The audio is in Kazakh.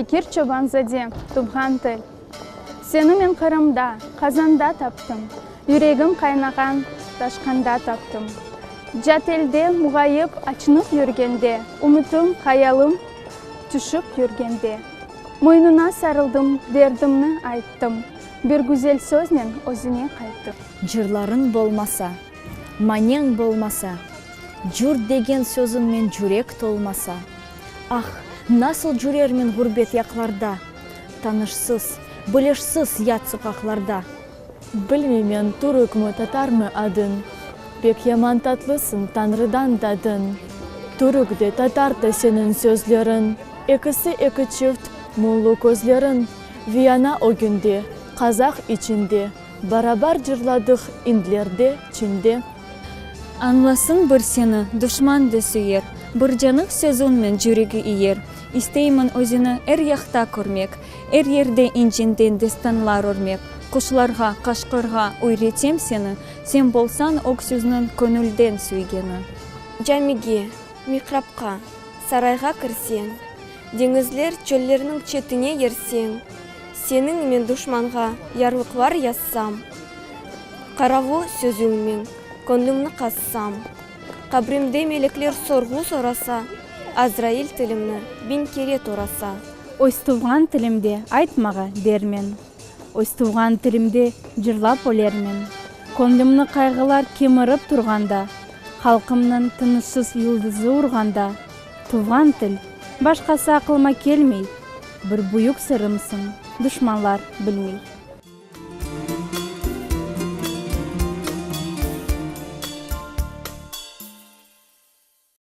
Бекир Чобанзаде, туған тіл. Сені мен Қырымда, Қазанда таптым. Жүрегім қайнаған, ташқанда таптым. Жат елде мұғайып, ачынып жүргенде, үмітім, қаялым, түшіп жүргенде. Мойнына сарылдым, дердімні айттым. Bir güzel sözle özüne qayttım. Жырларың болмаса, манең болмаса, жүр деген сөзіңмен жүрек толмаса. Ах, насыл жүрермен ғурбет яқларда, танышсыз, білешсіз ят соқақларда. Білмемен түрік мü татар мü адын, пек яман татлысын Танрыдан дадын. Түрік де татар да сенің сөзлерін, екісі екі чүфт мұллы көзлерін. Вияна о günde, Қазақ içinde, барабар жырладық индлерде, чинде. Анласын бір сені, дұшманды сүйер, бір жанық сөзінмен жүрегі иер. Истеймін өзіні әр яқта көрмек, әр ерде инженден дестанлар өрмек. Құшыларға, қашқырға үйретем сені, сен болсан оқ сөзінің көңілден сүйгені. Жамиге, михрабқа, сарайға кірсең, деңізлер чөллерінің четіне ерсең, сенің мен дұшманға ярлықлар яссам, қараву сөзіңмен көңлімні қассам, қабірімде мелеклер сорғу сораса, Азраил тілімні бин кере тораса. Ойстуған тілімде айтмаға дермен, ойстуған тілімде жырлап өлермен. Көңлімні қайғылар кеміріп тұрғанда, халқымның тынышсыз йылдызы ұрғанда. Туған тіл, башқасы ақылма келмей, бір бұйық сырымсың, дұшманлар білмей.